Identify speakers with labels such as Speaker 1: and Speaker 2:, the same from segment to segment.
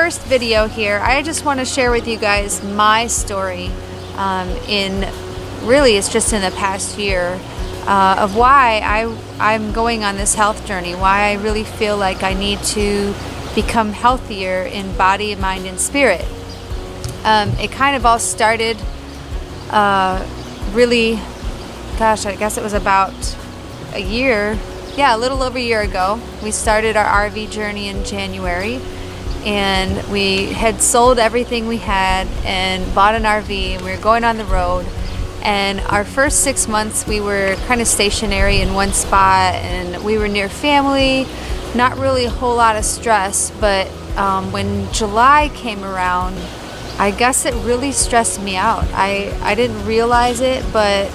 Speaker 1: first video here, I just want to share with you guys my story it's just in the past year of why I'm going on this health journey, why I really feel like I need to become healthier in body, mind, and spirit. It kind of all started I guess it was about a little over a year ago. We started our RV journey in January, and we had sold everything we had and bought an RV, and we were going on the road. And our first 6 months we were kind of stationary in one spot, and we were near family, not really a whole lot of stress. But when July came around, I guess it really stressed me out. I didn't realize it, but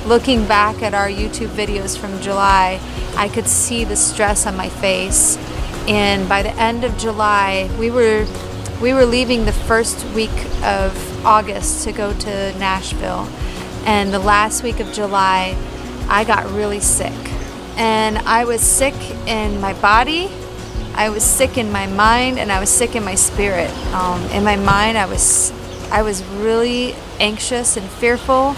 Speaker 1: looking back at our YouTube videos from July, I could see the stress on my face. And by the end of July, we were leaving the first week of August to go to Nashville. And the last week of July, I got really sick. And I was sick in my body, I was sick in my mind, and I was sick in my spirit. In my mind, I was really anxious and fearful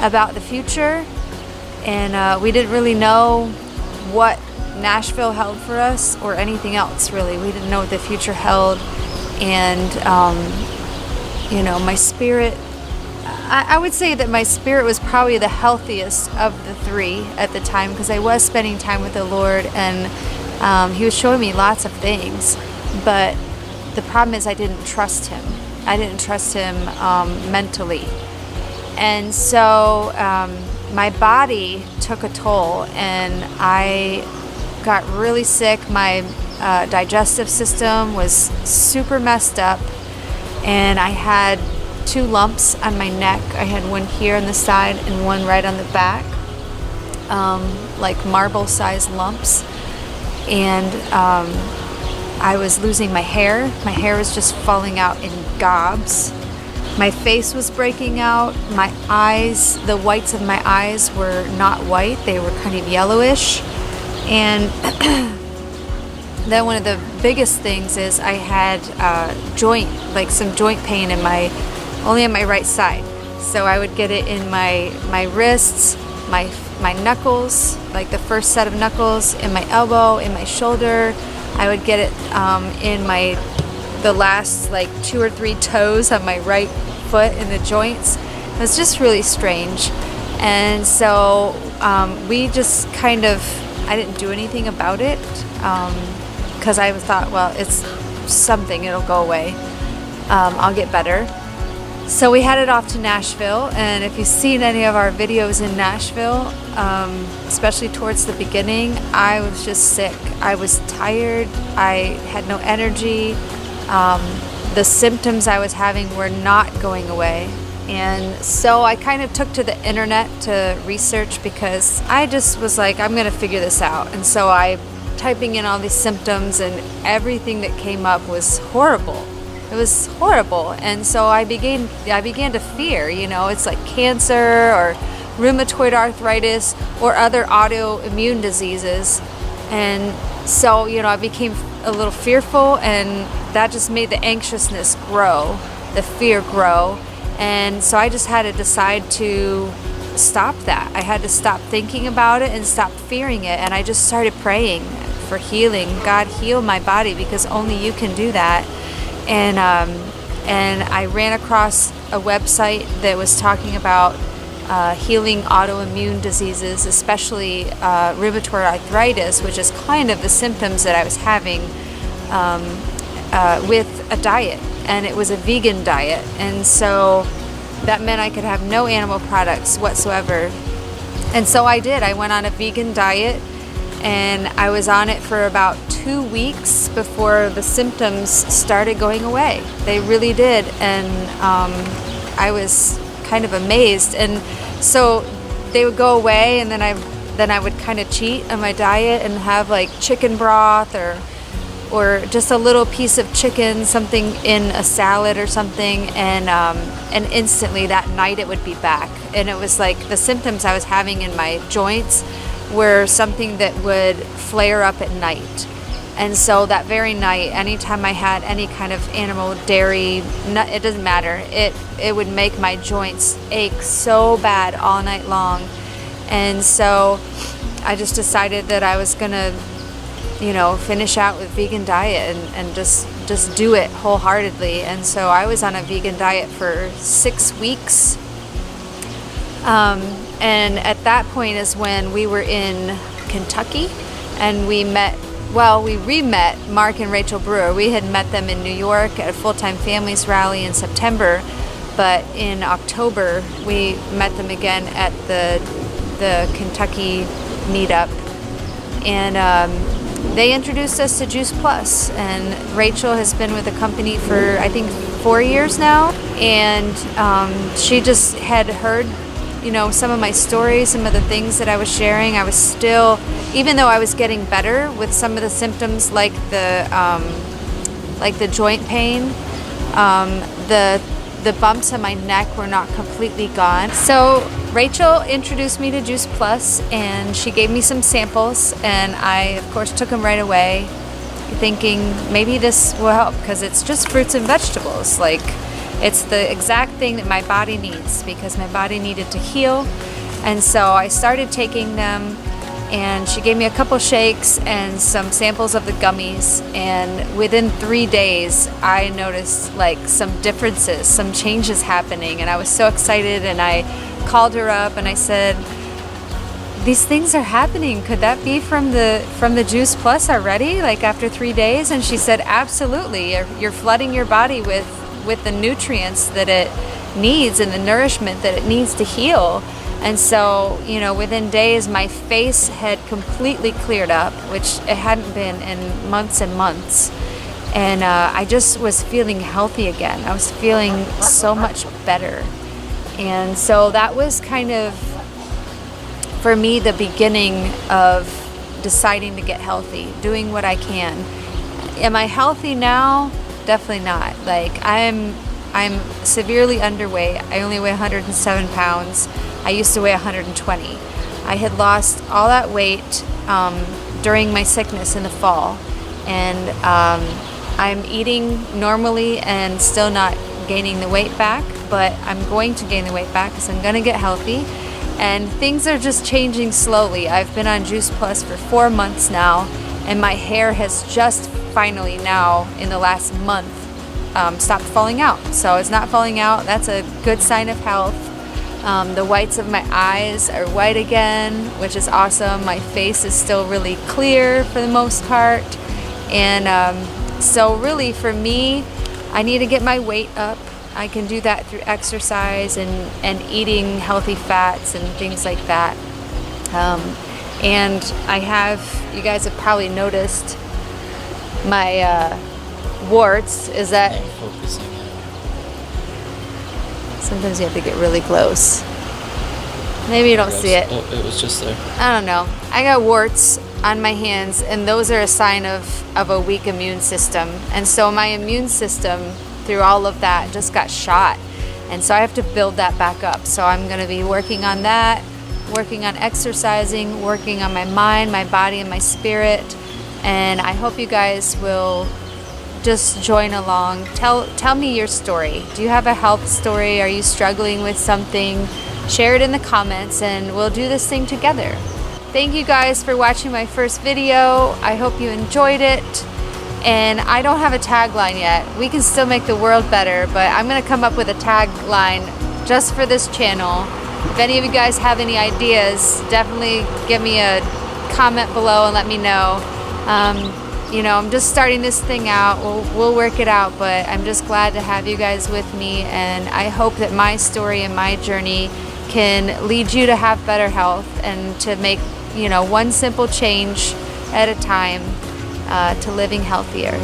Speaker 1: about the future. And we didn't really know what Nashville held for us or anything else, really. We didn't know what the future held. And, my spirit, I would say that my spirit was probably the healthiest of the three at the time, because I was spending time with the Lord, and He was showing me lots of things. But the problem is I didn't trust Him. I didn't trust Him mentally. And so my body took a toll, and I got really sick. My digestive system was super messed up, and I had 2 lumps on my neck. I had one here on the side and one right on the back, like marble-sized lumps. And I was losing my hair. My hair was just falling out in gobs. My face was breaking out. My eyes, the whites of my eyes were not white. They were kind of yellowish. And then one of the biggest things is I had some joint pain only on my right side. So I would get it in my wrists, my knuckles, like the first set of knuckles, in my elbow, in my shoulder. I would get it in the last 2 or 3 toes on my right foot in the joints. It was just really strange. And so we just I didn't do anything about it, because I thought, well, it's something, it'll go away. I'll get better. So we headed off to Nashville, and if you've seen any of our videos in Nashville, especially towards the beginning, I was just sick. I was tired. I had no energy. The symptoms I was having were not going away. And so I kind of took to the internet to research, because I just was like, I'm going to figure this out. And so I typing in all these symptoms, and everything that came up was horrible. It was horrible. And so I began to fear, it's like cancer or rheumatoid arthritis or other autoimmune diseases. And so, I became a little fearful, and that just made the anxiousness grow, the fear grow. And so I just had to decide to stop that. I had to stop thinking about it and stop fearing it. And I just started praying for healing. God, heal my body, because only you can do that. And I ran across a website that was talking about healing autoimmune diseases, especially rheumatoid arthritis, which is kind of the symptoms that I was having with a diet. And it was a vegan diet. And so that meant I could have no animal products whatsoever. And so I did. I went on a vegan diet, and I was on it for about 2 weeks before the symptoms started going away. They really did. And I was kind of amazed. And so they would go away, and then I would kind of cheat on my diet and have like chicken broth or just a little piece of chicken, something in a salad or something, and instantly that night it would be back. And it was like the symptoms I was having in my joints were something that would flare up at night. And so that very night, anytime I had any kind of animal dairy, it doesn't matter, it would make my joints ache so bad all night long. And so I just decided that I was gonna, finish out with vegan diet and just do it wholeheartedly. And so I was on a vegan diet for 6 weeks. And at that point is when we were in Kentucky, and we re-met Mark and Rachel Brewer. We had met them in New York at a Full-Time Families rally in September, but in October we met them again at the Kentucky meetup, and they introduced us to Juice Plus. And Rachel has been with the company for I think 4 years now, and she just had heard some of my stories, some of the things that I was sharing. I was still, even though I was getting better with some of the symptoms like the joint pain, the bumps on my neck were not completely gone. So Rachel introduced me to Juice Plus, and she gave me some samples, and I of course took them right away, thinking maybe this will help, because it's just fruits and vegetables. Like, it's the exact thing that my body needs, because my body needed to heal. And so I started taking them, and she gave me a couple shakes and some samples of the gummies, and within 3 days I noticed like some differences, some changes happening, and I was so excited. And I called her up and I said, these things are happening. Could that be from the Juice Plus already, like after 3 days? And she said, absolutely. You're flooding your body with the nutrients that it needs and the nourishment that it needs to heal. And so, within days, my face had completely cleared up, which it hadn't been in months and months. And I just was feeling healthy again. I was feeling so much better. And so that was kind of, for me, the beginning of deciding to get healthy, doing what I can. Am I healthy now? Definitely not. Like, I'm severely underweight. I only weigh 107 pounds. I used to weigh 120. I had lost all that weight during my sickness in the fall, and I'm eating normally and still not gaining the weight back, but I'm going to gain the weight back because I'm going to get healthy, and things are just changing slowly. I've been on Juice Plus for 4 months now, and my hair has just finally now in the last month stopped falling out. So it's not falling out. That's a good sign of health. The whites of my eyes are white again, which is awesome. My face is still really clear for the most part. And so really for me, I need to get my weight up. I can do that through exercise and eating healthy fats and things like that. And I have, you guys have probably noticed my warts. Is that
Speaker 2: focusing?
Speaker 1: Sometimes you have to get really close. Maybe you don't see it.
Speaker 2: Oh, it was just there.
Speaker 1: I don't know. I got warts on my hands, and those are a sign of a weak immune system. And so my immune system, through all of that, just got shot. And so I have to build that back up. So I'm going to be working on that, working on exercising, working on my mind, my body, and my spirit. And I hope you guys will just join along. Tell me your story. Do you have a health story? Are you struggling with something? Share it in the comments, and we'll do this thing together. Thank you guys for watching my first video. I hope you enjoyed it. And I don't have a tagline yet. We can still make the world better, but I'm gonna come up with a tagline just for this channel. If any of you guys have any ideas, definitely give me a comment below and let me know. I'm just starting this thing out. We'll work it out, but I'm just glad to have you guys with me, and I hope that my story and my journey can lead you to have better health and to make, one simple change at a time to living healthier.